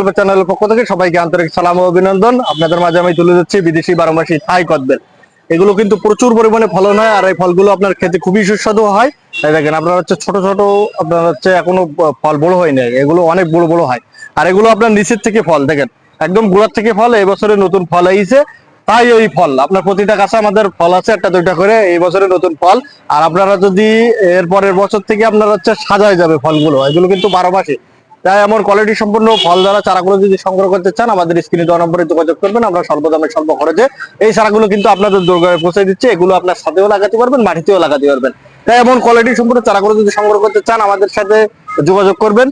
গল্পের চ্যানেলের পক্ষ থেকে সবাইকে আন্তরিক সালাম ও অভিনন্দন। আপনাদের মাঝে আমি তুলে দিচ্ছি বিদেশি 12 মাসি থাই কদবেল। এগুলো কিন্তু প্রচুর পরিমাণে ফলন হয়, আর এই ফলগুলো আপনার খেতে খুবই সুস্বাদু হয়। তাই দেখেন আপনার হচ্ছে ছোট ছোট, আপনার হচ্ছে এখনো ফল বড় হয় নাই, এগুলো অনেক বড় বড় হয়। আর এগুলো আপনার নিচের থেকে ফল দেখেন, একদম গোড়ার থেকে ফল। এই বছরে নতুন ফল আইছে, তাই ওই ফল আপনার প্রতিটা গাছে আমাদের ফল আছে একটা দুইটা করে, এই বছরে নতুন ফল। আর আপনারা যদি এর পরের বছর থেকে আপনার হচ্ছে সাজায় যাবে ফলগুলো, এগুলো কিন্তু 12 মাসে। তাই এমন কোয়ালিটি সম্পন্ন ফল দ্বারা চারাগুলো যদি সংগ্রহ করতে চান, আমাদের স্ক্রিনে দেওয়া নম্বরে যোগাযোগ করবেন। আমরা স্বল্প দামে স্বল্প খরচে এই চারাগুলো কিন্তু আপনাদের দোরগোড়ায় পৌঁছে দিচ্ছে। এগুলো আপনার ছাদেও লাগাতে পারবেন, মাটিতেও লাগাতে পারবেন। তাই এমন কোয়ালিটি সম্পন্ন চারাগুলো যদি সংগ্রহ করতে চান, আমাদের সাথে যোগাযোগ করবেন।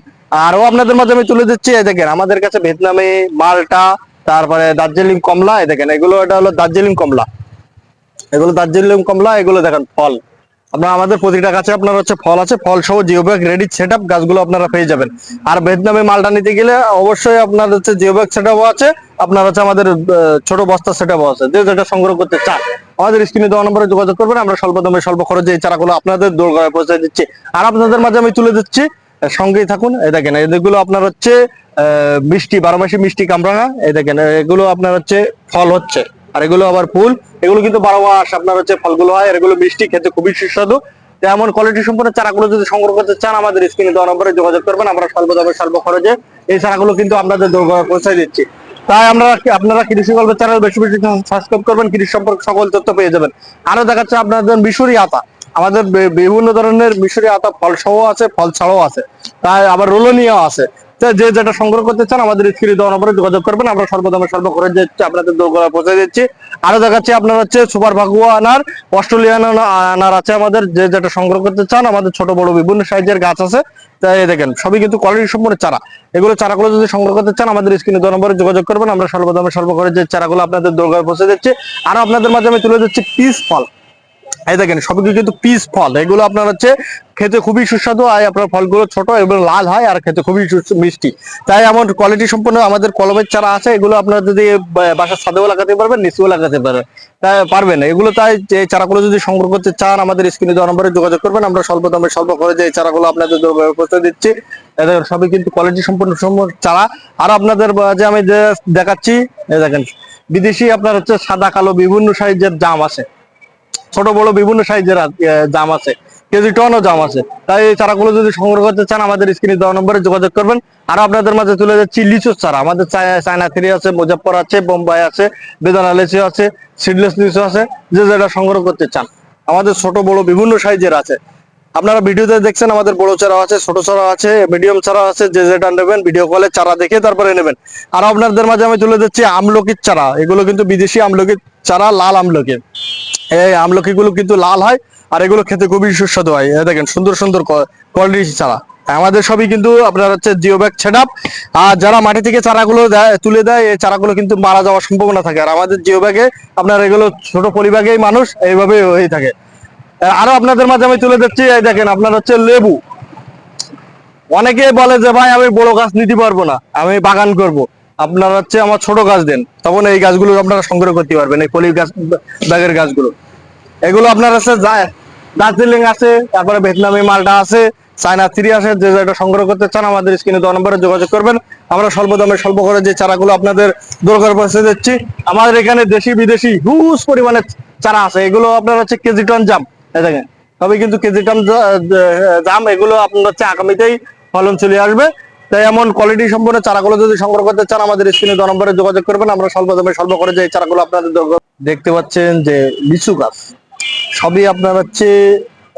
আরও আপনাদের মাঝে আমি তুলে দিচ্ছি, এই দেখেন আমাদের কাছে ভিয়েতনামি মালটা, তারপরে দার্জিলিং কমলা। এই দেখেন এগুলো, এটা হলো দার্জিলিং কমলা, এগুলো দার্জিলিং কমলা। এগুলো দেখেন ফল, আপনার আমাদের প্রতিটা গাছে আপনার হচ্ছে ফল আছে, ফল সহ geo bag ready set up গাছগুলো আপনারা পেয়ে যাবেন। আর ভিয়েতনামি মালটা নিতে গেলে অবশ্যই আপনার হচ্ছে জিও ব্যাগ সেট আপও আছে, আপনার হচ্ছে আমাদের ছোট বস্তা সেট আপও আছে। যে যেটা সংগ্রহ করতে চান, আমাদের স্ক্রিনে দেওয়া নম্বরে যোগাযোগ করবেন। আমরা স্বল্প দামে স্বল্প খরচে এই চারাগুলো আপনাদের দোরগোড়ায় পৌঁছে দিচ্ছি। আর আপনাদের মাঝে আমি তুলে দিচ্ছি, সঙ্গেই থাকুন। এই দেখেন এগুলো আপনার হচ্ছে মিষ্টি 12 মাসি মিষ্টি কামরাঙা। এই দেখেন এগুলো আপনার হচ্ছে ফল হচ্ছে, আর এগুলো আবার ফুল। এগুলো কিন্তু 12 মাস আপনার হচ্ছে ফলগুলো হয়, আর এগুলো মিষ্টি, খেতে খুবই সুস্বাদু। এমন কোয়ালিটি সম্পন্ন চারাগুলো যদি সংগ্রহ করতে চান, আমাদের স্ক্রিনে দেওয়া নম্বরে যোগাযোগ করবেন। আমরা স্বল্প দামে স্বল্প খরচে এই চারাগুলো কিন্তু আপনাদের দোরগোড়ায় পৌঁছে দিচ্ছি। তাই আপনারা কৃষি গল্পের চ্যানেল বেশি বেশি সাবস্ক্রাইব করবেন, কৃষি সম্পর্কে সকল তথ্য পেয়ে যাবেন। আরো দেখাচ্ছে আপনাদের মিশরি আতা, আমাদের বিভিন্ন ধরনের মিশরি আতা ফল সহ আছে, ফল ছাড়াও আছে, তাই আবার রোলনিয়াও আছে। যে যেটা সংগ্রহ করতে চান, আমাদের স্ক্রিনে দেওয়া নম্বরে যোগাযোগ করবেন। আমরা সর্বদামে স্বল্প খরচ যাচ্ছি, আপনাদের দোরগোড়ায় পৌঁছে দিচ্ছি। আরো দেখাচ্ছি আপনার হচ্ছে সুপার ভাগুয়া আনার, অস্ট্রেলিয়ান আনার আছে আমাদের। যে যেটা সংগ্রহ করতে চান, আমাদের ছোট বড় বিভিন্ন সাইজের গাছ আছে। তাই দেখেন সবই কিন্তু কোয়ালিটি সম্পন্ন চারা। এগুলো চারাগুলো যদি সংগ্রহ করতে চান, আমাদের স্ক্রিনে দেওয়া নম্বরে যোগাযোগ করবেন। আমরা সর্বদামে স্বল্প খরচ যে চারাগুলো আপনাদের দোরগোড়ায় পৌঁছে দিচ্ছি। আর আপনাদের মাঝে আমি তুলে দিচ্ছি পিস ফল। এই দেখেন সবই কিন্তু পিস ফল, এগুলো আপনার হচ্ছে খেতে খুবই সুস্বাদু হয়। আপনার ফলগুলো ছোট এবং লাল হয়, আর খেতে খুবই মিষ্টি। তাই এমন কোয়ালিটি সম্পন্ন আমাদের কলমের চারা আছে। এগুলো আপনারা যদি বাসার ছাদেও লাগাতে পারবেন, নিচেও লাগাতে পারবেন, তাই পারবেন। এগুলো তাই যে চারাগুলো যদি সংগ্রহ করতে চান, আমাদের স্ক্রিনে দেওয়া নম্বরে যোগাযোগ করবেন। আমরা স্বল্প দামে স্বল্প খরচে এই চারাগুলো আপনাদের দোরগোড়ায় পৌঁছে দিচ্ছি। সবই কিন্তু কোয়ালিটি সম্পন্ন চারা। আর আপনাদের যে আমি যে দেখাচ্ছি, দেখেন বিদেশি আপনার হচ্ছে সাদা কালো বিভিন্ন সাইজের জাম আছে, ছোট বড় বিভিন্ন সাইজের জাম আছে, কেজি টনও জাম আছে। তাই এই চারাগুলো যদি সংগ্রহ করতে চান, আমাদের স্ক্রিনে দেওয়া নম্বরে যোগাযোগ করবেন। আর আপনাদের মাঝে তুলে যাচ্ছি লিচুর চারা। আমাদের চায়না থ্রি আছে, মুজাফফর আছে, বোম্বাই আছে, বেদানা লিচু আছে, সিডলেস লিচু আছে। যে যেটা সংগ্রহ করতে চান, আমাদের ছোট বড় বিভিন্ন সাইজের আছে। আপনারা ভিডিওতে দেখছেন আমাদের বড় চারা আছে, ছোট চারা আছে, মিডিয়াম চারা আছে। যে যেটা নেবেন ভিডিও কলে চারা দেখে তারপরে নেবেন। আর আপনাদের মাঝে আমি তুলে দিচ্ছি আমলকির চারা। এগুলো কিন্তু বিদেশি আমলকির চারা, লাল আমলকি। এই আমলকি গুলো কিন্তু লাল হয়, আর এগুলো খেতে খুবই সুস্বাদু হয়। দেখেন সুন্দর সুন্দর কোয়ালিটি চারা। আমাদের সবই কিন্তু আপনার হচ্ছে জিও ব্যাগ সেট আপ। আর যারা মাটি থেকে চারাগুলো তুলে দেয়, এই চারাগুলো কিন্তু মারা যাওয়ার সম্ভাবনা থাকে। আর আমাদের জিও ব্যাগে আপনার এগুলো ছোট পরিবাগেই মানুষ এইভাবে হয়ে থাকে। আরো আপনাদের মাঝে আমি তুলে দিচ্ছি, এই দেখেন আপনার হচ্ছে লেবু। অনেকে বলে যে ভাই আমি বড় গাছ নিতে পারবো না, আমি বাগান করব। আপনার হচ্ছে আমার ছোট গাছ দেন, তখন এই গাছগুলো আপনারা সংগ্রহ করতে পারবেন, এই পলি গাছ ব্যাগের গাছগুলো। এগুলো আপনার আছে দার্জিলিং আছে, তারপরে ভিয়েতনামি মালটা আছে, চায়না থ্রি আছে। যে যেটা সংগ্রহ করতে চান, আমাদের স্ক্রিনে দেওয়া নম্বরে যোগাযোগ করবেন। আমরা স্বল্প দামে স্বল্প করে যে চারাগুলো আপনাদের দরকার পৌঁছে দিচ্ছি। আমাদের এখানে দেশি বিদেশি হিউজ পরিমাণে চারা আছে। এগুলো আপনার হচ্ছে কেজি টন জাম। দেখেন তবে কিন্তু কেজি টন জাম, এগুলো আপনার হচ্ছে আগামীতেই ফলন চলে আসবে। তাই এমন কোয়ালিটি সম্পন্ন চারাগুলো যদি সংগ্রহ করতে চান, আমাদের স্ক্রিনে দেওয়া নম্বরে যোগাযোগ করবেন। আমরা স্বল্প দামে স্বল্প করে যে চারাগুলো আপনাদের দেখতে পাচ্ছেন যে লিচু গাছ, সবই আপনার হচ্ছে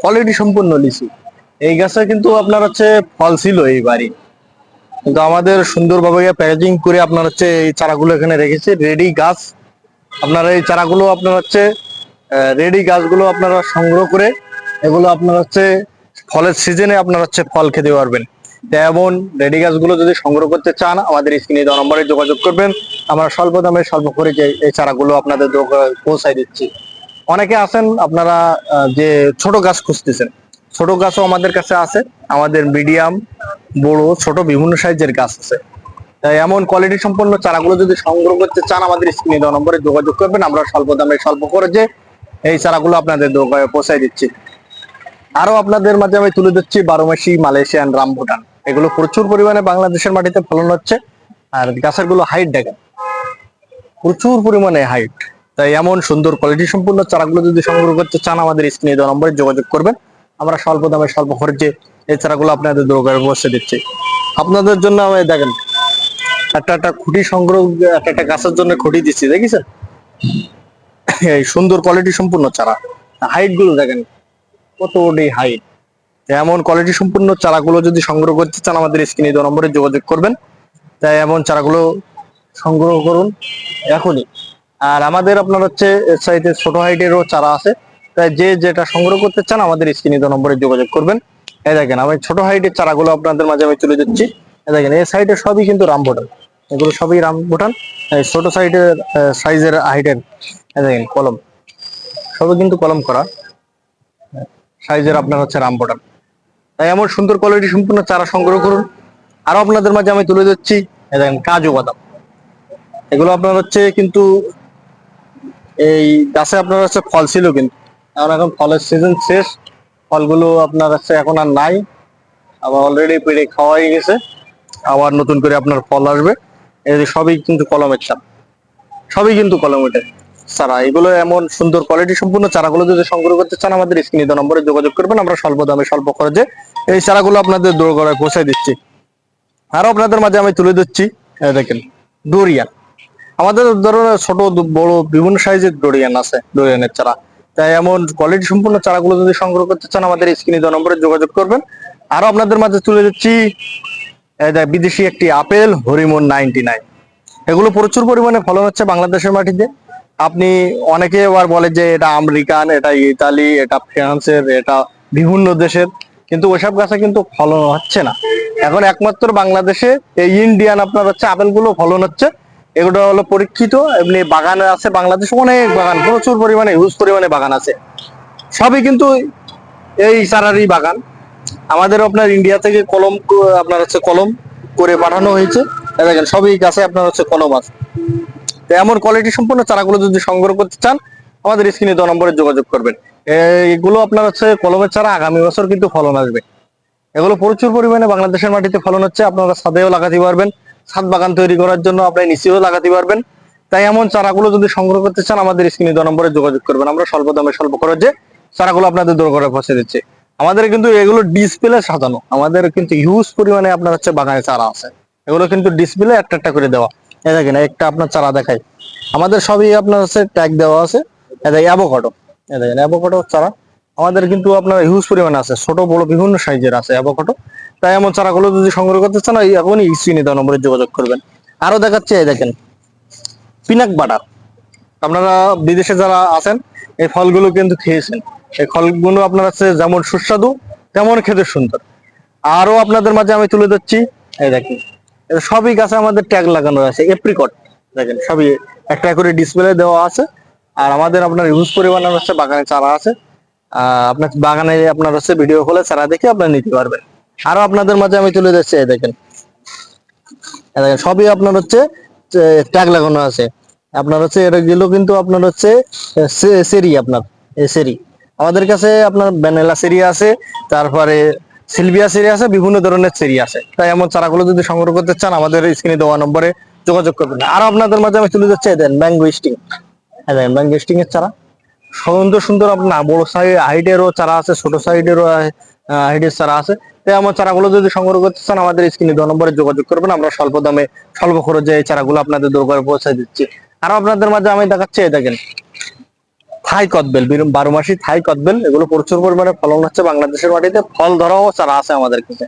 কোয়ালিটি সম্পন্ন লিচু। এই গাছে কিন্তু আপনার হচ্ছে ফল ছিল এইবারই, কিন্তু আমাদের সুন্দরভাবে প্যাকেজিং করে আপনার হচ্ছে এই চারাগুলো এখানে রেখেছে রেডি গাছ। আপনারা এই চারাগুলো আপনার হচ্ছে রেডি গাছগুলো আপনারা সংগ্রহ করে এগুলো আপনার হচ্ছে ফলের সিজনে আপনার হচ্ছে ফল খেতে পারবেন। এমন রেডি গাছগুলো যদি সংগ্রহ করতে চান, আমাদের স্ক্রিনে দেওয়া নম্বরে যোগাযোগ করবেন। আমরা স্বল্প দামে স্বল্প করে যে এই চারাগুলো আপনাদের পৌঁছায় দিচ্ছি। অনেকে আছেন আপনারা যে ছোট গাছ খুঁজতেছেন, ছোট গাছও আমাদের কাছে আছে। আমাদের মিডিয়াম, বড়, ছোট বিভিন্ন সাইজের গাছ আছে। তাই এমন কোয়ালিটি সম্পন্ন চারাগুলো যদি সংগ্রহ করতে চান, আমাদের স্ক্রিনে দেওয়া নম্বরে যোগাযোগ করবেন। আমরা স্বল্প দামে স্বল্প খরচে এই চারাগুলো আপনাদের দোকানে পৌঁছায় দিচ্ছি। আরো আপনাদের মাঝে আমি তুলে দিচ্ছি 12 মাসি মালয়েশিয়ান রামবুটান। এগুলো প্রচুর পরিমাণে বাংলাদেশের মাটিতে ফলন হচ্ছে। আর গাছের গুলো হাইট দেখেন, প্রচুর পরিমাণে হাইট। তাই এমন সুন্দর কোয়ালিটি সম্পূর্ণ চারাগুলো যদি সংগ্রহ করতে চান আমাদের স্ক্রিনে দেওয়া নম্বরে যোগাযোগ করবেন। আমরা স্বল্প দামে স্বল্প খরচে এই চারাগুলো আপনাদের দোকানে পৌঁছে দিচ্ছি। আপনাদের জন্য আমি দেখেন একটা একটা খুঁটি সংগ্রহ, একটা একটা গাছের জন্য খুঁটি দিচ্ছি, দেখেছেন? এই সুন্দর কোয়ালিটি সম্পূর্ণ চারা, হাইট গুলো দেখেন কতটি হাইট। এমন কোয়ালিটি সম্পূর্ণ চারাগুলো যদি সংগ্রহ করতে চান আমাদের স্ক্রিনে দেওয়া নম্বরে যোগাযোগ করবেন। তাই এমন চারাগুলো সংগ্রহ করুন এখনই। আর আমাদের আপনার হচ্ছে সাইডে ছোট হাইটেরও চারা আছে, তাই যে যেটা সংগ্রহ করতে চান আমাদের স্ক্রিনে দেওয়া নম্বরে যোগাযোগ করবেন। এই দেখেন আমি ছোট হাইটের চারাগুলো আপনাদের মাঝে আমি তুলে দিচ্ছি। এই দেখেন এই সাইডে সবই কিন্তু রামবুটান, এগুলো সবই রামবুটান। এই ছোট সাইডের সাইজের হাইটের এই দেখেন কলম, সবই কিন্তু কলম করা সাইজের আপনার হচ্ছে রামবুটান। তাই এমন সুন্দর কোয়ালিটি সম্পূর্ণ চারা সংগ্রহ করুন। আরো আপনাদের মাঝে আমি তুলে দিচ্ছি এই দেখেন কাজু বাদাম। এগুলো আপনার হচ্ছে কিন্তু এই গাছে আপনার হচ্ছে ফল ছিল, কিন্তু এখন ফলের সিজন শেষ, ফলগুলো আপনার হচ্ছে এখন আর নাই, আবার অলরেডি পেড়ে খাওয়া হয়ে গেছে, আবার নতুন করে আপনার ফল আসবে। এই যে সবই কিন্তু কলমের চারা, সবই কিন্তু কলমের চারা। এগুলো এমন সুন্দর কোয়ালিটি সম্পূর্ণ চারাগুলো যদি সংগ্রহ করতে চান আমাদের স্ক্রিনে দেওয়া নম্বরে যোগাযোগ করবেন। আমরা স্বল্প দামে স্বল্প খরচে এই চারাগুলো আপনাদের দোরগোড়ায় পৌঁছে দিচ্ছি। আরো আপনাদের মাঝে আমি তুলে দিচ্ছি দেখেন ডোরিয়ান। আমাদের ধরনের ছোট বড় বিভিন্ন সাইজের ডোরিয়ান আছে, ডোরিয়ানের চারা। তাই এমন কোয়ালিটি সম্পূর্ণ চারাগুলো যদি সংগ্রহ করতে চান আমাদের স্ক্রিনে দেওয়া নম্বরে যোগাযোগ করবেন। আরো আপনাদের মাঝে তুলে দিচ্ছি বিদেশি একটি আপেল হরিমন 99। এগুলো প্রচুর পরিমাণে ফলন হচ্ছে বাংলাদেশের মাটিতে। আপনি অনেকে আবার বলে যে এটা আমেরিকান, এটা ইতালি, এটা ফ্রান্সের, এটা বিভিন্ন দেশের, কিন্তু ওইসব গাছে কিন্তু ফলন হচ্ছে না। এখন একমাত্র বাংলাদেশে এই ইন্ডিয়ান আপনার হচ্ছে আপেলগুলো ফলন হচ্ছে। এগুলো হলো পরীক্ষিত, এমনি বাগানে আছে বাংলাদেশে অনেক বাগান, প্রচুর পরিমাণে হিউজ পরিমাণে বাগান আছে, সবই কিন্তু এই চারারই বাগান। আমাদের আপনার ইন্ডিয়া থেকে কলম আপনার হচ্ছে কলম করে পাঠানো হয়েছে। দেখেন সবই গাছে আপনার হচ্ছে কলম আছে। তো এমন কোয়ালিটি সম্পূর্ণ চারাগুলো যদি সংগ্রহ করতে চান আমাদের স্ক্রিনে দেওয়া নম্বরে যোগাযোগ করবেন। এগুলো আপনার হচ্ছে কলমের চারা, আগামী বছর কিন্তু ফলন আসবে। এগুলো প্রচুর পরিমাণে বাংলাদেশের মাটিতে ফলন হচ্ছে, আপনারা ছাদেও লাগাতে পারবেন, ছাদ বাগান তৈরি করার জন্য আপনি নিচেও লাগাতে পারবেন। তাই এমন চারাগুলো যদি সংগ্রহ করতে চান আমাদের স্ক্রিনে দেওয়া নম্বরে যোগাযোগ করবেন। আমরা স্বল্প দামে স্বল্প খরচে চারাগুলো আপনাদের দোরগোড়ায় পৌঁছে দিচ্ছি। আমাদের কিন্তু এগুলো ডিসপ্লে সাজানো, আমাদের কিন্তু হিউজ পরিমাণে আপনার হচ্ছে বাগানে চারা আছে। এগুলো কিন্তু ডিসপ্লে একটা একটা করে দেওয়া। এই দেখেন একটা আপনার চারা দেখাই, আমাদের সবই আপনার হচ্ছে ট্যাগ দেওয়া আছে। এই দেখেন অ্যাভোকাডো, এই দেখেন অ্যাভোকাডো চারা আমাদের কিন্তু আপনার হিউজ পরিমাণে আছে, ছোট বড় বিভিন্ন সাইজের আছে অ্যাভোকাডো। তাই এমন চারাগুলো যদি সংগ্রহ করতে চান এখনই স্ক্রিনে দেওয়া নম্বরে যোগাযোগ করবেন। আরো দেখাচ্ছে এই দেখেন পিনাক বাটার। আপনারা বিদেশে যারা আছেন এই ফলগুলো কিন্তু খেয়েছেন, এই ফলগুলো আপনার হচ্ছে যেমন সুস্বাদু তেমন খেতে সুন্দর। আরো আপনাদের মাঝে আমি তুলে দিচ্ছি এই দেখেন সবই গাছে আমাদের ট্যাগ লাগানো আছে এপ্রিকট। দেখেন সবই একটা করে ডিসপ্লে দেওয়া আছে। আর আমাদের আপনার হিউজ পরিমাণে হচ্ছে বাগানে চারা আছে। আপনার বাগানে আপনার হচ্ছে ভিডিও কলে চারা দেখে আপনার নিতে পারবেন। আরো আপনাদের মাঝে আমি তুলে দিচ্ছি এই দেখেন সবই আপনার হচ্ছে ট্যাগ লাগানো আছে। আপনার হচ্ছে এটা গুলো কিন্তু আপনার হচ্ছে সেরি, আপনার সেরি আমাদের কাছে আপনার ভ্যানিলা সেরি আছে, তারপরে সিলভিয়া সেরি আছে, বিভিন্ন ধরনের সেরি আছে। তাই এমন চারাগুলো যদি সংগ্রহ করতে চান আমাদের স্ক্রিনে দেওয়া নম্বরে যোগাযোগ করবেন। আরো আপনাদের মাঝে আমি তুলে যাচ্ছি দেন ম্যাঙ্গো স্টিং। হ্যাঁ দেখেন ম্যাঙ্গো স্টিং এর চারা সুন্দর সুন্দর আপনার বড় সাইজ হাইটেরও চারা আছে, ছোট সাইডেরও হাইটের চারা আছে। তাই আমার চারাগুলো যদি সংগ্রহ করতে চান আমাদের স্ক্রিনে দেওয়া নম্বরে যোগাযোগ করবেন। আমরা স্বল্প দামে স্বল্প খরচে এই চারাগুলো আপনাদের দোরগোড়ায় পৌঁছে দিচ্ছি। আরো আপনাদের মাঝে আমি দেখাচ্ছি দেখেন থাই কদবেল, 12 মাসি থাই কদবেল। এগুলো প্রচুর পরিমাণে ফলন হচ্ছে বাংলাদেশের মাটিতে, ফল ধরাও চারা আছে আমাদের কাছে।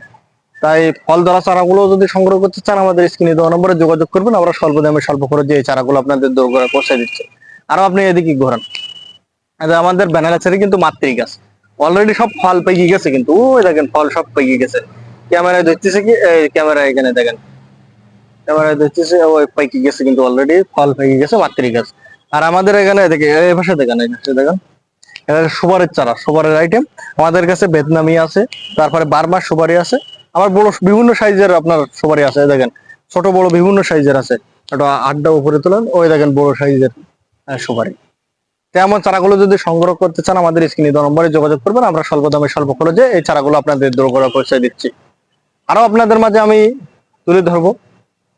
তাই ফল ধরা চারাগুলো যদি সংগ্রহ করতে চান আমাদের স্ক্রিনে দেওয়া নম্বরে যোগাযোগ করবেন। আমরা স্বল্প দামে স্বল্প খরচে এই চারাগুলো আপনাদের দোরগোড়ায় পৌঁছে দিচ্ছি। আরো আপনি এদিকে ঘোরান, আমাদের ব্যানানা চেরি কিন্তু মাতৃ গাছ, অলরেডি সব ফল পেকে গেছে, কিন্তু ওই দেখেন ফল সব পেকে গেছে। ক্যামেরায় দেখতেছে কি, ক্যামেরায় এখানে দেখেন ক্যামেরায় দেখতেছে ওই পেকে গেছে, কিন্তু অলরেডি ফল পেকে গেছে মাতৃ গাছ। আর আমাদের এখানে দেখে এই পাশে দেখেন, এই পাশে দেখেন এটা সুপারের চারা, সুপারের আইটেম আমাদের কাছে ভিয়েতনামি আছে, তারপরে বার্মা সুপারি আছে, আবার বড় বিভিন্ন সাইজের আপনার সুপারি আছে। দেখেন ছোট বড় বিভিন্ন সাইজের আছে, একটা আড্ডা উপরে তোলেন ওই দেখেন বড় সাইজের সুপারি। তেমন চারাগুলো যদি সংগ্রহ করতে চান আমাদের স্ক্রিনে দেওয়া নম্বরে যোগাযোগ করবেন। আমরা স্বল্প দামে স্বল্প খরচে এই চারাগুলো আপনাদের দোরগোড়ায় পৌঁছে দিচ্ছি। আরো আপনাদের মাঝে আমি তুলে ধরবো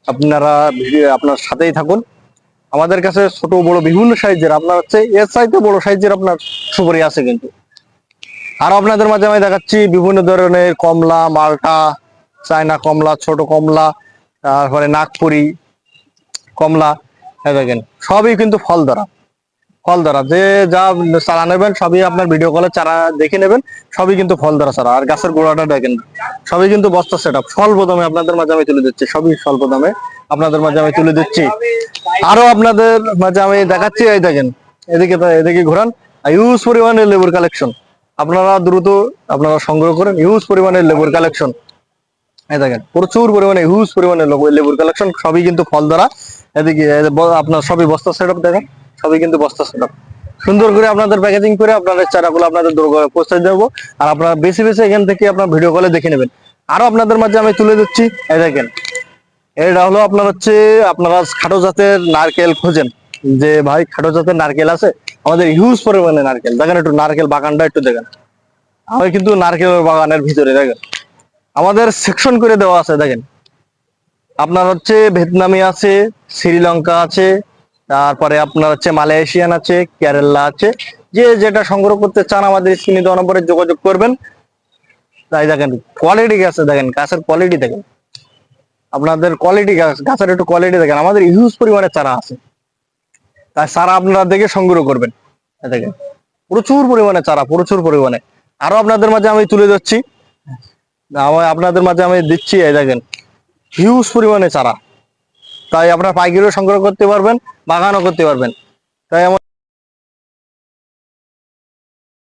আপনারা ভিডিও আপনার সাথেই থাকুন। আমাদের কাছে ছোট বড় বিভিন্ন সাইজের আপনার হচ্ছে এর চাইতে বড় সাইজের আপনার সুপারি আছে কিন্তু। আর আপনাদের মাঝে আমি দেখাচ্ছি বিভিন্ন ধরনের কমলা, মালটা, চায়না কমলা, ছোট কমলা, তারপরে নাগপুরি কমলা, এই দেখেন সবই কিন্তু ফল ধরা। ফল ধরা যে যা চারা নেবেন সবই আপনার ভিডিও কলে চারা দেখে নেবেন, সবই কিন্তু ফল ধরা চারা। আর গাছের গোড়াটা দেখেন সবই কিন্তু বস্তা সেট আপ, স্বল্প দামে আপনাদের মাঝে আমি তুলে দিচ্ছি, সবই স্বল্প দামে আপনাদের মাঝে আমি তুলে দিচ্ছি। আরো আপনাদের মাঝে আমি দেখাচ্ছি, এই দেখেন এদিকে এদিকে ঘোরান, হিউজ পরিমাণে লেবুর কালেকশন। আপনারা দ্রুত আপনারা সংগ্রহ করেন, হিউজ পরিমাণে লেবুর কালেকশন। এই দেখেন প্রচুর পরিমাণে হিউজ পরিমাণে লেবুর কালেকশন, সবই কিন্তু ফল ধরা। এদিকে এই যে আপনার সবই বস্তা সেট আপ দেখেন, সবই কিন্তু বস্তা সেট আপ। সুন্দর করে আপনাদের প্যাকেজিং করে আপনাদের চারাগুলো আপনাদের দোরগোড়ায় পৌঁছে দেবো। আর আপনারা বেশি বেশি এখান থেকে আপনার ভিডিও কলে দেখে নেবেন। আরো আপনাদের মাঝে আমি তুলে দিচ্ছি, এই দেখেন এটা হলো আপনার হচ্ছে আপনারা খাটো জাতের নারকেল খোঁজেন, যে ভাই খাটো জাতের নারকেল আছে, আমাদের হিউজ পরিমাণে নারকেল দেখেন, একটু নারকেল বাগানটা একটু দেখেন। আমি কিন্তু নারকেল বাগানের ভিতরে দেখেন আমাদের সেকশন করে দেওয়া আছে। দেখেন আপনার হচ্ছে ভিয়েতনামি আছে, শ্রীলঙ্কা আছে, তারপরে আপনার হচ্ছে মালয়েশিয়ান আছে, কেরালা আছে। যে যেটা সংগ্রহ করতে চান আমাদের স্ক্রিনে দেওয়া নম্বরে যোগাযোগ করবেন। তাই দেখেন কোয়ালিটি গাছে দেখেন, গাছের কোয়ালিটি দেখেন, আপনাদের কোয়ালিটি গাছের একটু কোয়ালিটি দেখেন। আমাদের হিউজ পরিমাণে চারা আছে, তাই চারা আপনারা দেখে সংগ্রহ করবেন। এই দেখেন প্রচুর পরিমাণে চারা, প্রচুর পরিমাণে। আরো আপনাদের মাঝে আমি তুলে যাচ্ছি, আপনাদের মাঝে আমি দিচ্ছি, এই দেখেন হিউজ পরিমাণে চারা। তাই আপনার পাইকারিও সংগ্রহ করতে পারবেন, বাগানও করতে পারবেন। তাই আমার